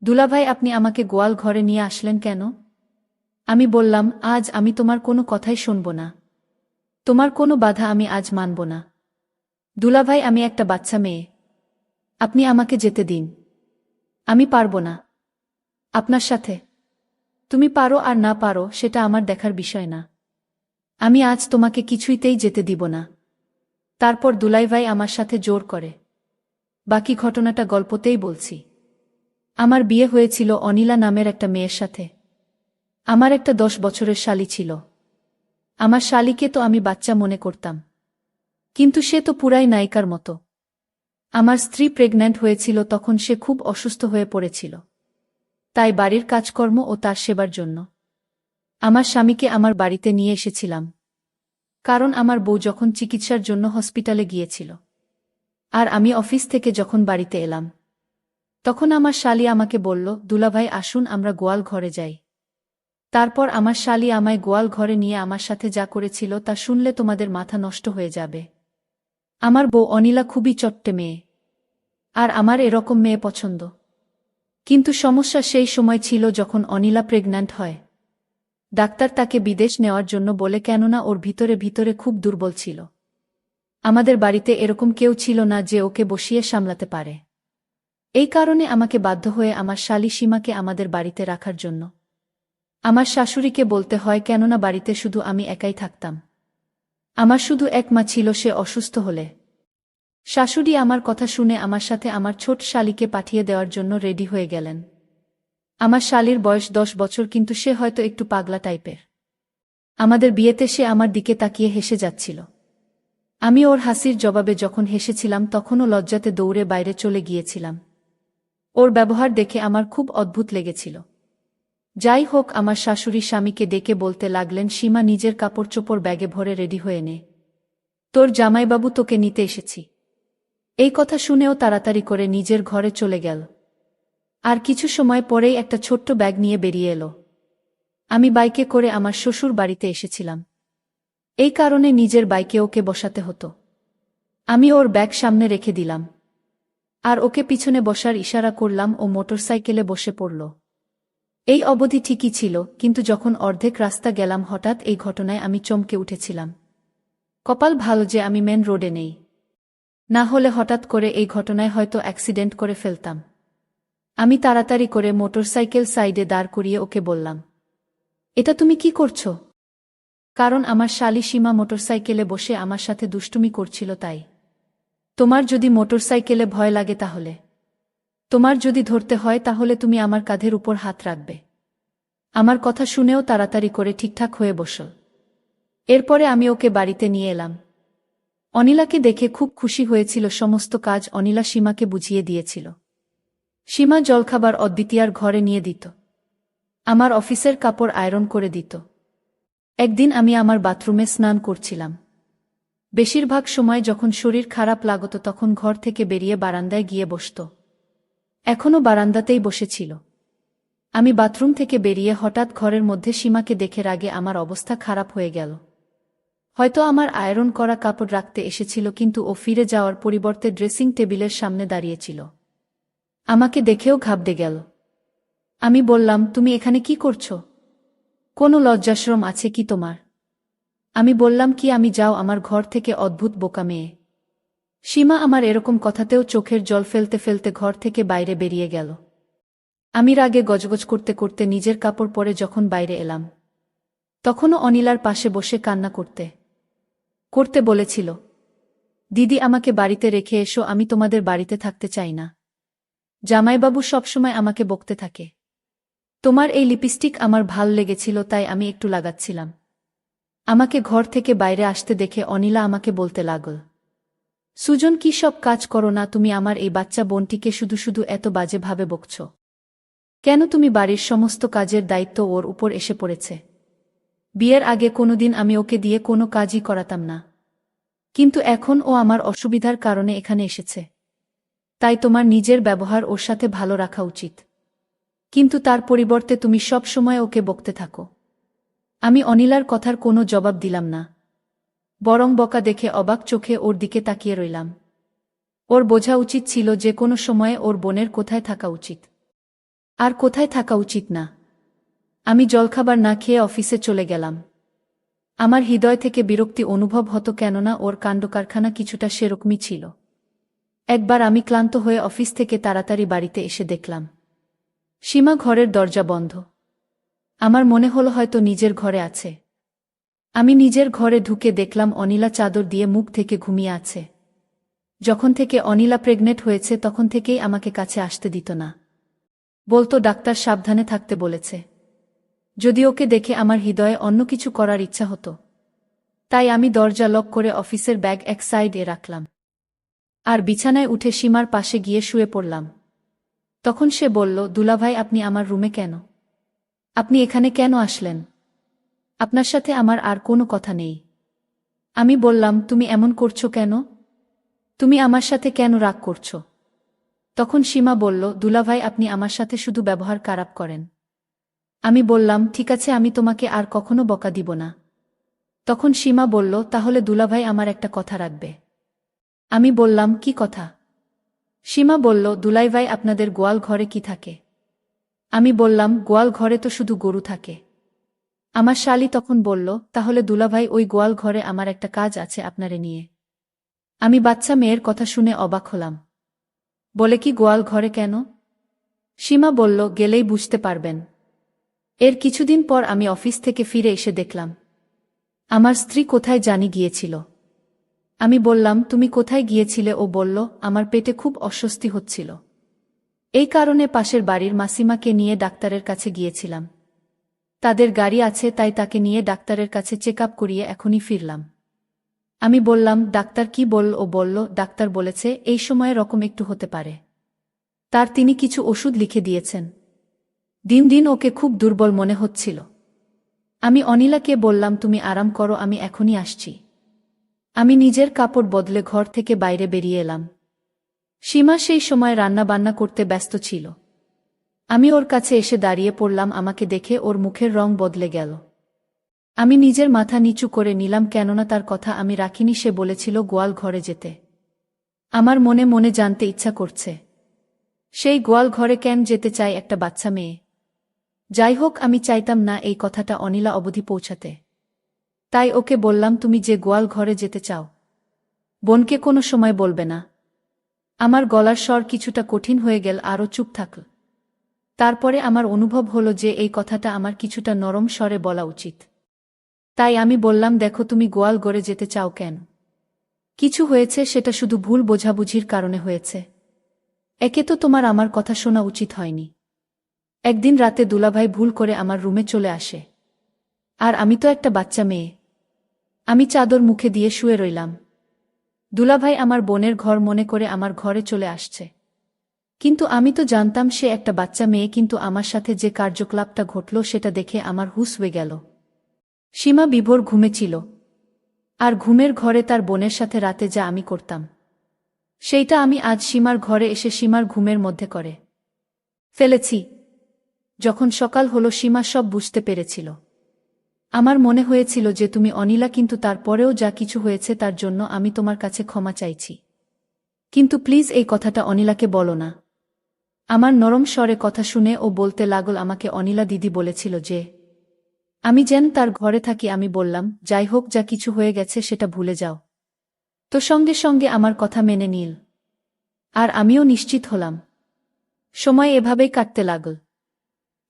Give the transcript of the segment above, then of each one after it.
দুলাভাই, আপনি আমাকে গোয়াল ঘরে নিয়ে আসলেন কেন? আমি বললাম, আজ আমি তোমার কোনো কথাই শুনব না। তোমার কোনো বাধা আমি আজ মানব না। দুলাভাই, আমি একটা বাচ্চা মেয়ে। আপনি আমাকে যেতে দিন। আমি পারব না আপনার সাথে। তুমি পারো আর না পারো সেটা আমার দেখার বিষয় না। আমি আজ তোমাকে কিছুইতেই যেতে দিব না। তারপর দুলাভাই আমার সাথে জোর করে। বাকি ঘটনাটা গল্পতেই বলছি। আমার বিয়ে হয়েছিল অনিলা নামের একটা মেয়ের সাথে। আমার একটা 10 বছরের শালী ছিল। আমার শালীকে তো আমি বাচ্চা মনে করতাম, কিন্তু সে তো পুরাই নায়িকার মতো। আমার স্ত্রী প্রেগন্যান্ট হয়েছিল, তখন সে খুব অসুস্থ হয়ে পড়েছিল। তাই বাড়ির কাজকর্ম ও তার সেবার জন্য আমার স্বামীকে আমার বাড়িতে নিয়ে এসেছিলাম। কারণ আমার বউ যখন চিকিৎসার জন্য হসপিটালে গিয়েছিল আর আমি অফিস থেকে যখন বাড়িতে এলাম, তখন আমার শালী আমাকে বলল, দুলাভাই আসুন আমরা গোয়াল ঘরে যাই। তারপর আমার শালী আমায় গোয়াল ঘরে নিয়ে আমার সাথে যা করেছিল তা শুনলে তোমাদের মাথা নষ্ট হয়ে যাবে। আমার বউ অনিলা খুবই চট্টে মেয়ে, আর আমার এরকম মেয়ে পছন্দ। কিন্তু সমস্যা সেই সময় ছিল যখন অনিলা প্রেগন্যান্ট হয়। ডাক্তার তাকে বিদেশ নেওয়ার জন্য বলে, কেননা ওর ভিতরে ভিতরে খুব দুর্বল ছিল। আমাদের বাড়িতে এরকম কেউ ছিল না যে ওকে বসিয়ে সামলাতে পারে। এই কারণে আমাকে বাধ্য হয়ে আমার শালী সীমাকে আমাদের বাড়িতে রাখার জন্য আমার শাশুড়িকে বলতে হয়, কেননা বাড়িতে শুধু আমি একাই থাকতাম। আমার শুধু এক মা ছিল, সে অসুস্থ হলে শাশুড়ি আমার কথা শুনে আমার সাথে আমার ছোট শালীকে পাঠিয়ে দেওয়ার জন্য রেডি হয়ে গেলেন। আমার শালীর বয়স 10 বছর, কিন্তু সে হয়তো একটু পাগলা টাইপের। আমাদের বিয়েতে সে আমার দিকে তাকিয়ে হেসে যাচ্ছিল। আমি ওর হাসির জবাবে যখন হেসেছিলাম, তখনও লজ্জাতে দৌড়ে বাইরে চলে গিয়েছিলাম। ওর ব্যবহার দেখে আমার খুব অদ্ভুত লেগেছিল। যাই হোক, আমার শাশুড়ি স্বামীকে ডেকে বলতে লাগলেন, সীমা, নিজের কাপড়চোপড় ব্যাগে ভরে রেডি হয়ে নে। তোর জামাইবাবু তোকে নিতে এসেছি। এই কথা শুনেও তাড়াতাড়ি করে নিজের ঘরে চলে গেল। আর কিছু সময় পরেই একটা ছোট্ট ব্যাগ নিয়ে বেরিয়ে এলো। আমি বাইকে করে আমার শ্বশুর বাড়িতে এসেছিলাম। এই কারণে নিজের বাইকে ওকে বসাতে হতো। আমি ওর ব্যাগ সামনে রেখে দিলাম আর ওকে পিছনে বসার ইশারা করলাম। ও মোটরসাইকেলে বসে পড়ল। এই অবধি ঠিকই ছিল, কিন্তু যখন অর্ধেক রাস্তা গেলাম, হঠাৎ এই ঘটনায় আমি চমকে উঠেছিলাম। কপাল ভালো যে আমি মেন রোডে নেই, না হলে হঠাৎ করে এই ঘটনায় হয়তো অ্যাক্সিডেন্ট করে ফেলতাম। আমি তাড়াতাড়ি করে মোটরসাইকেল সাইডে দাঁড় করিয়ে ওকে বললাম, এটা তুমি কি করছো? কারণ আমার শালী সীমা মোটরসাইকেলে বসে আমার সাথে দুষ্টুমি করছিল তাই। তোমার যদি মোটরসাইকেলে ভয় লাগে, তাহলে তোমার যদি ধরতে হয়, তাহলে তুমি আমার কাঁধের উপর হাত রাখবে। আমার কথা শুনেও তাড়াতাড়ি করে ঠিকঠাক হয়ে বসল। এরপরে আমি ওকে বাড়িতে নিয়ে এলাম। অনিলাকে দেখে খুব খুশি হয়েছিল। সমস্ত কাজ অনিলা সীমাকে বুঝিয়ে দিয়েছিল। সীমা জলখাবার অদ্বিতীয়ার ঘরে নিয়ে দিত। আমার অফিসের কাপড় আয়রন করে দিত। একদিন আমি আমার বাথরুমে স্নান করছিলাম। বেশিরভাগ সময় যখন শরীর খারাপ লাগত, তখন ঘর থেকে বেরিয়ে বারান্দায় গিয়ে বসত। এখনও বারান্দাতেই বসেছিল। আমি বাথরুম থেকে বেরিয়ে হঠাৎ ঘরের মধ্যে সীমাকে দেখে রাগে আমার অবস্থা খারাপ হয়ে গেল। হয়তো আমার আয়রন করা কাপড় রাখতে এসেছিল, কিন্তু ও ফিরে যাওয়ার পরিবর্তে ড্রেসিং টেবিলের সামনে দাঁড়িয়েছিল। আমাকে দেখেও ঘাবড়ে গেল। আমি বললাম, তুমি এখানে কি করছো? কোনো লজ্জাশরম আছে কি তোমার? আমি বললাম কি, আমি যাও আমার ঘর থেকে, অদ্ভুত বোকা মেয়ে। সীমা আমার এরকম কথাতেও চোখের জল ফেলতে ফেলতে ঘর থেকে বাইরে বেরিয়ে গেল। আমি রাগে গজগজ করতে করতে নিজের কাপড় পরে যখন বাইরে এলাম, তখনও অনিলার পাশে বসে কান্না করতে করতে বলেছিল, দিদি, আমাকে বাড়িতে রেখে এসো, আমি তোমাদের বাড়িতে থাকতে চাই না। জামাইবাবু সবসময় আমাকে বকতে থাকে। তোমার এই লিপস্টিক আমার ভাল লেগেছিল, তাই আমি একটু লাগাচ্ছিলাম। আমাকে ঘর থেকে বাইরে আসতে দেখে অনিলা আমাকে বলতে লাগল, সুজন, কি সব কাজ করো না তুমি? আমার এই বাচ্চা বোনটিকে শুধু শুধু এত বাজেভাবে বকছ কেন? তুমি বাড়ির সমস্ত কাজের দায়িত্ব ওর উপর এসে পড়েছে। বিয়ের আগে কোনোদিন আমি ওকে দিয়ে কোনো কাজই করাতাম না, কিন্তু এখন ও আমার অসুবিধার কারণে এখানে এসেছে। তাই তোমার নিজের ব্যবহার ওর সাথে ভালো রাখা উচিত। কিন্তু তার পরিবর্তে তুমি সব সময় ওকে বকতে থাকো। আমি অনিলার কথার কোনো জবাব দিলাম না, বরং বকা দেখে অবাক চোখে ওর দিকে তাকিয়ে রইলাম। ওর বোঝা উচিত ছিল যে কোনো সময়ে ওর বোনের কোথায় থাকা উচিত। আর কোথায় থাকা উচিত না। আমি জলখাবার না খেয়ে অফিসে চলে গেলাম। আমার হৃদয় থেকে বিরক্তি অনুভব হতো, কেননা ওর কাণ্ডকারখানা কিছুটা সেরকমই ছিল। একবার আমি ক্লান্ত হয়ে অফিস থেকে তাড়াতাড়ি বাড়িতে এসে দেখলাম সীমা ঘরের দরজা বন্ধ। আমার মনে হলো হয়তো নিজের ঘরে আছে। আমি নিজের ঘরে ঢুকে দেখলাম অনিলা চাদর দিয়ে মুখ থেকে ঘুমিয়ে আছে। যখন থেকে অনিলা প্রেগনেন্ট হয়েছে তখন থেকেই আমাকে কাছে আসতে দিত না। বলতো ডাক্তার সাবধানে থাকতে বলেছে। যদি ওকে দেখে আমার হৃদয়ে অন্য কিছু করার ইচ্ছা হতো। তাই আমি দরজা লক করে অফিসের ব্যাগ এক সাইডে রাখলাম আর বিছানায় উঠে সীমার পাশে গিয়ে শুয়ে পড়লাম। তখন সে বলল, দুলাভাই, আপনি আমার রুমে কেন? আপনি এখানে কেন আসলেন? আপনার সাথে আমার আর কোনো কথা নেই। আমি বললাম, তুমি এমন করছো কেন? তুমি আমার সাথে কেন রাগ করছো? তখন সীমা বলল, দুলাভাই, আপনি আমার সাথে শুধু ব্যবহার খারাপ করেন। আমি বললাম, ঠিক আছে, আমি তোমাকে আর কখনো বকা দিব না। তখন সীমা বলল, তাহলে দুলাভাই আমার একটা কথা রাখবে। আমি বললাম, কি কথা? সীমা বলল, দুলাভাই, আপনাদের গোয়াল ঘরে কি থাকে? আমি বললাম, গোয়াল ঘরে তো শুধু গরু থাকে। আমার শালি তখন বলল, তাহলে দুলাভাই, ওই গোয়াল ঘরে আমার একটা কাজ আছে আপনারে নিয়ে। আমি বাচ্চা মেয়ের কথা শুনে অবাক হলাম। বলে, কি গোয়াল ঘরে কেন? সীমা বলল, গেলেই বুঝতে পারবেন। এর কিছুদিন পর আমি অফিস থেকে ফিরে এসে দেখলাম আমার স্ত্রী কোথায় জানি গিয়েছিল। আমি বললাম, তুমি কোথায় গিয়েছিলে? ও বলল, আমার পেটে খুব অস্বস্তি হচ্ছিল। এই কারণে পাশের বাড়ির মাসিমাকে নিয়ে ডাক্তারের কাছে গিয়েছিলাম। তাদের গাড়ি আছে, তাই তাকে নিয়ে ডাক্তারের কাছে চেক আপ করিয়ে এখনই ফিরলাম। আমি বললাম, ডাক্তার কি বলল? ও বলল, ডাক্তার বলেছে এই সময়ে রকম একটু হতে পারে। তিনি কিছু ওষুধ লিখে দিয়েছেন। দিন দিন ওকে খুব দুর্বল মনে হচ্ছিল। আমি অনিলাকে বললাম, তুমি আরাম করো, আমি এখনই আসছি। আমি নিজের কাপড় বদলে ঘর থেকে বাইরে বেরিয়ে এলাম। সীমা সেই সময় রান্না বান্না করতে ব্যস্ত ছিল। আমি ওর কাছে এসে দাঁড়িয়ে পড়লাম। আমাকে দেখে ওর মুখের রং বদলে গেল। আমি নিজের মাথা নিচু করে নিলাম, কেননা তার কথা আমি রাখিনি। সে বলেছিল গোয়াল ঘরে যেতে। আমার মনে মনে জানতে ইচ্ছা করছে, সেই গোয়াল ঘরে কেন যেতে চায় একটা বাচ্চা মেয়ে? যাই হোক, আমি চাইতাম না এই কথাটা অনিলা অবধি পৌঁছাতে। তাই ওকে বললাম, তুমি যে গোয়াল ঘরে যেতে চাও, বোনকে কোনো সময় বলবে না। আমার গলার স্বর কিছুটা কঠিন হয়ে গেল, আরও চুপ থাকল। তারপরে আমার অনুভব হলো যে এই কথাটা আমার কিছুটা নরম স্বরে বলা উচিত। তাই আমি বললাম, দেখো, তুমি গোয়াল ঘরে যেতে চাও কেন? কিছু হয়েছে, সেটা শুধু ভুল বোঝাবুঝির কারণে হয়েছে। একে তো তোমার আমার কথা শোনা উচিত হয়নি। একদিন রাতে দুলাভাই ভুল করে আমার রুমে চলে আসে। আর আমি তো একটা বাচ্চা মেয়ে। আমি চাদর মুখে দিয়ে শুয়ে রইলাম। দুলাভাই আমার বোনের ঘর মনে করে আমার ঘরে চলে আসছে। কিন্তু আমি তো জানতাম সে একটা বাচ্চা মেয়ে। কিন্তু আমার সাথে যে কার্যকলাপটা ঘটল সেটা দেখে আমার হুঁশ হয়ে গেল। সীমা বিভোর ঘুমে ছিল। আর ঘুমের ঘরে তার বোনের সাথে রাতে যা আমি করতাম, সেইটা আমি আজ সীমার ঘরে এসে সীমার ঘুমের মধ্যে করে ফেলেছি। যখন সকাল হলো সীমা সব বুঝতে পেরেছিল। আমার মনে হয়েছিল যে তুমি অনিলা, কিন্তু তারপরেও যা কিছু হয়েছে তার জন্য আমি তোমার কাছে ক্ষমা চাইছি। কিন্তু প্লিজ এই কথাটা অনিলাকে বলো না। আমার নরম স্বরে কথা শুনে ও বলতে লাগল, আমাকে অনিলা দিদি বলেছিল যে আমি যেন তার ঘরে থাকি। আমি বললাম, যাই হোক, যা কিছু হয়ে গেছে সেটা ভুলে যাও। তো সঙ্গে সঙ্গে আমার কথা মেনে নিল। আর আমিও নিশ্চিত হলাম। সময় এভাবেই কাটতে লাগল।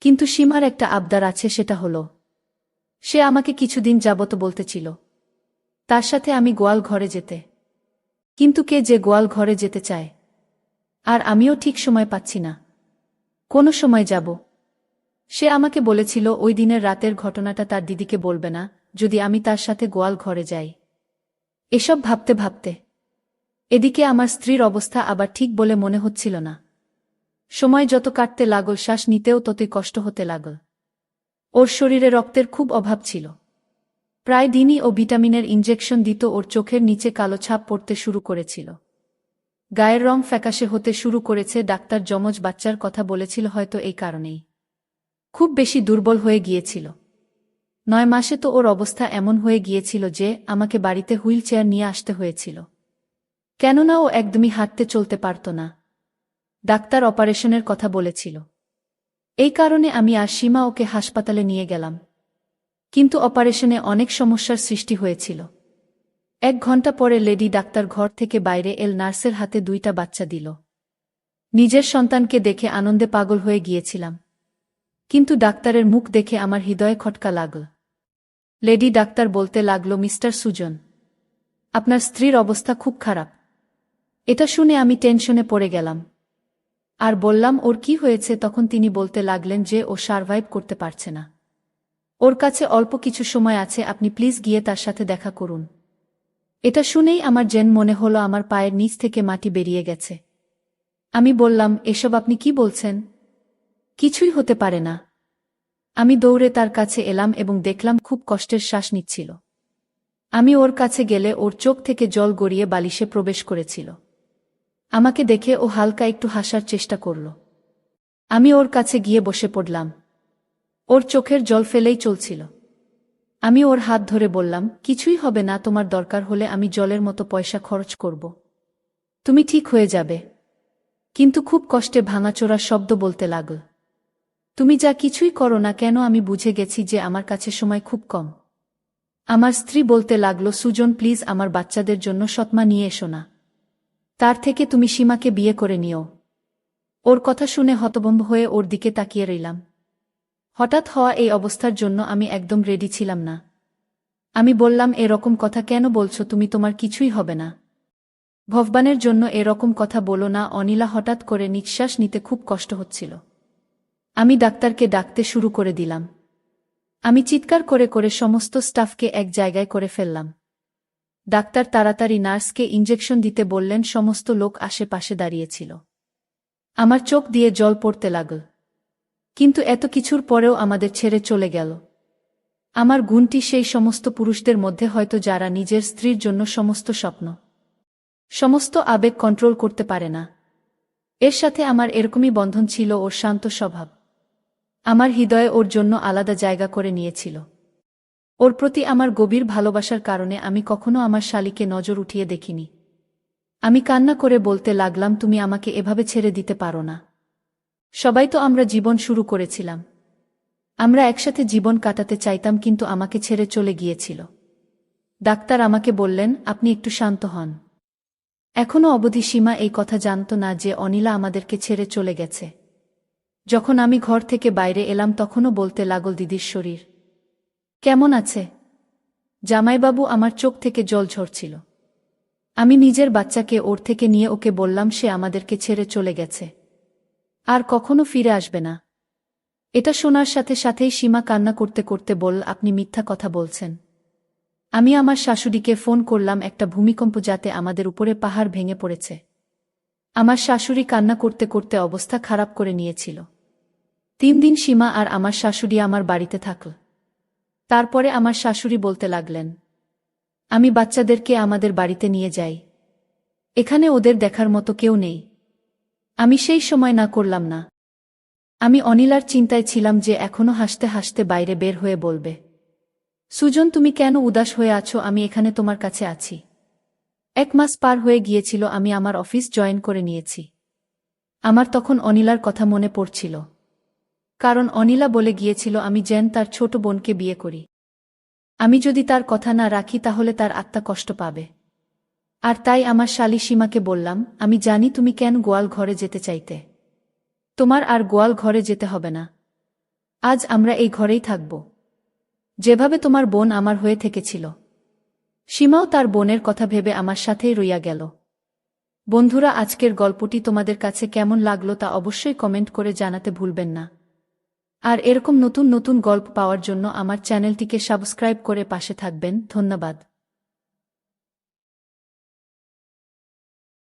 কিন্তু সীমার একটা আবদার আছে, সেটা হলো সে আমাকে কিছুদিন যাবত বলতেছিল তার সাথে আমি গোয়াল ঘরে যেতে। কিন্তু কে যে গোয়াল ঘরে যেতে চায়? আর আমিও ঠিক সময় পাচ্ছি না। কোনো সময় যাব। সে আমাকে বলেছিল ওই দিনের রাতের ঘটনাটা তার দিদিকে বলবে না যদি আমি তার সাথে গোয়াল ঘরে যাই। এসব ভাবতে ভাবতে এদিকে আমার স্ত্রীর অবস্থা আবার ঠিক বলে মনে হচ্ছিল না। সময় যত কাটতে লাগল, শ্বাস নিতেও ততই কষ্ট হতে লাগল। ওর শরীরে রক্তের খুব অভাব ছিল। প্রায় দিনই ও ভিটামিনের ইনজেকশন দিত। ওর চোখের নিচে কালো ছাপ পড়তে শুরু করেছিল। গায়ের রং ফ্যাকাশে হতে শুরু করেছে। ডাক্তার যমজ বাচ্চার কথা বলেছিল, হয়তো এই কারণেই খুব বেশি দুর্বল হয়ে গিয়েছিল। 9 মাসে তো ওর অবস্থা এমন হয়ে গিয়েছিল যে আমাকে বাড়িতে হুইল চেয়ার নিয়ে আসতে হয়েছিল, কেননা ও একদমই হাঁটতে চলতে পারত না। ডাক্তার অপারেশনের কথা বলেছিল। এই কারণে আমি আর সীমা ওকে হাসপাতালে নিয়ে গেলাম। কিন্তু অপারেশনে অনেক সমস্যার সৃষ্টি হয়েছিল। 1 ঘন্টা পরে লেডি ডাক্তার ঘর থেকে বাইরে নার্সের হাতে 2টা বাচ্চা দিল। নিজের সন্তানকে দেখে আনন্দে পাগল হয়ে গিয়েছিলাম। কিন্তু ডাক্তারের মুখ দেখে আমার হৃদয়ে খটকা লাগল। লেডি ডাক্তার বলতে লাগল, মিস্টার সুজন, আপনার স্ত্রীর অবস্থা খুব খারাপ। এটা শুনে আমি টেনশনে পড়ে গেলাম আর বললাম, ওর কি হয়েছে? তখন তিনি বলতে লাগলেন যে ও সারভাইভ করতে পারছে না। ওর কাছে অল্প কিছু সময় আছে, আপনি প্লিজ গিয়ে তার সাথে দেখা করুন। এটা শুনেই আমার যেন মনে হলো আমার পায়ের নিচ থেকে মাটি বেরিয়ে গেছে। আমি বললাম, এসব আপনি কি বলছেন? কিছুই হতে পারে না। আমি দৌড়ে তার কাছে এলাম এবং দেখলাম খুব কষ্টের শ্বাস নিচ্ছিল। আমি ওর কাছে গেলে ওর চোখ থেকে জল গড়িয়ে বালিশে প্রবেশ করেছিল। আমাকে দেখে ও হালকা একটু হাসার চেষ্টা করল। আমি ওর কাছে গিয়ে বসে পড়লাম। ওর চোখের জল ফেলেই চলছিল। আমি ওর হাত ধরে বললাম, কিছুই হবে না, তোমার দরকার হলে আমি জলের মতো পয়সা খরচ করব। তুমি ঠিক হয়ে যাবে। কিন্তু খুব কষ্টে ভাঙাচোরা শব্দ বলতে লাগল, তুমি যা কিছুই করো না কেন আমি বুঝে গেছি যে আমার কাছে সময় খুব কম। আমার স্ত্রী বলতে লাগল, সুজন প্লিজ আমার বাচ্চাদের জন্য সৎমা নিয়ে এসো না। তার থেকে তুমি সীমাকে বিয়ে করে নিও। ওর কথা শুনে হতভম্ব হয়ে ওর দিকে তাকিয়ে রইলাম। হঠাৎ হওয়া এই অবস্থার জন্য আমি একদম রেডি ছিলাম না। আমি বললাম, এরকম কথা কেন বলছো তুমি? তোমার কিছুই হবে না। ভগবানের জন্য এরকম কথা বলো না। অনিলা হঠাৎ করে নিঃশ্বাস নিতে খুব কষ্ট হচ্ছিল। আমি ডাক্তারকে ডাকতে শুরু করে দিলাম। আমি চিৎকার করে করে সমস্ত স্টাফকে এক জায়গায় করে ফেললাম। ডাক্তার তাড়াতাড়ি নার্সকে ইঞ্জেকশন দিতে বললেন। সমস্ত লোক আশেপাশে দাঁড়িয়েছিল। আমার চোখ দিয়ে জল পড়তে লাগল। কিন্তু এত কিছুর পরেও আমাদের ছেড়ে চলে গেল। আমার গুণটি সেই সমস্ত পুরুষদের মধ্যে হয়তো যারা নিজের স্ত্রীর জন্য সমস্ত স্বপ্ন, সমস্ত আবেগ কন্ট্রোল করতে পারে না। এর সাথে আমার এরকমই বন্ধন ছিল ওর শান্ত স্বভাব। আমার হৃদয়ে ওর জন্য আলাদা জায়গা করে নিয়েছিল। ওর প্রতি আমার গভীর ভালোবাসার কারণে আমি কখনো আমার শালীকে নজর উঠিয়ে দেখিনি। আমি কান্না করে বলতে লাগলাম, তুমি আমাকে এভাবে ছেড়ে দিতে পারো না। সবাই তো আমরা জীবন শুরু করেছিলাম। আমরা একসাথে জীবন কাটাতে চাইতাম, কিন্তু আমাকে ছেড়ে চলে গিয়েছিল। ডাক্তার আমাকে বললেন, আপনি একটু শান্ত হন। এখনো অবধি সীমা এই কথা জানত না যে অনিলা আমাদেরকে ছেড়ে চলে গেছে। যখন আমি ঘর থেকে বাইরে এলাম তখনও বলতে লাগল, দিদির শরীর কেমন আছে? জামাইবাবু? আমার চোখ থেকে জল ঝরছিল। আমি নিজের বাচ্চাকে ওর থেকে নিয়ে ওকে বললাম সে আমাদেরকে ছেড়ে চলে গেছে, আর কখনো ফিরে আসবে না। এটা শোনার সাথে সাথেই সীমা কান্না করতে করতে বলল, আপনি মিথ্যা কথা বলছেন। আমি আমার শাশুড়িকে ফোন করলাম, একটা ভূমিকম্প যাতে আমাদের উপরে পাহাড় ভেঙে পড়েছে। আমার শাশুড়ি কান্না করতে করতে অবস্থা খারাপ করে নিয়েছিল। 3 দিন সীমা আর আমার শাশুড়ি আমার বাড়িতে থাকল। তারপরে আমার শাশুড়ি বলতে লাগলেন, আমি বাচ্চাদেরকে আমাদের বাড়িতে নিয়ে যাই। এখানে ওদের দেখার মতো কেউ নেই। আমি সেই সময় না করলাম না। আমি অনিলার চিন্তায় ছিলাম যে এখনো হাসতে হাসতে বাইরে বের হয়ে বলবে, সুজন তুমি কেন উদাস হয়ে আছো? আমি এখানে তোমার কাছে আছি। 1 মাস পার হয়ে গিয়েছিল, আমি আমার অফিস জয়েন করে নিয়েছি। আমার তখন অনিলার কথা মনে পড়ছিল, কারণ অনিলা বলে গিয়েছিল আমি যেন তার ছোট বোনকে বিয়ে করি। আমি যদি তার কথা না রাখি তাহলে তার আত্মা কষ্ট পাবে। আর তাই আমার শালী সীমাকে বললাম, আমি জানি তুমি কেন গোয়াল ঘরে যেতে চাইতে। তোমার আর গোয়াল ঘরে যেতে হবে না। আজ আমরা এই ঘরেই থাকব, যেভাবে তোমার বোন আমার হয়ে থেকেছিল। সীমাও তার বোনের কথা ভেবে আমার সাথেই রইয়া গেল। বন্ধুরা, আজকের গল্পটি তোমাদের কাছে কেমন লাগলো তা অবশ্যই কমেন্ট করে জানাতে ভুলবেন না। আর এরকম নতুন নতুন গল্প পাওয়ার জন্য আমার চ্যানেলটিকে সাবস্ক্রাইব করে পাশে থাকবেন। ধন্যবাদ।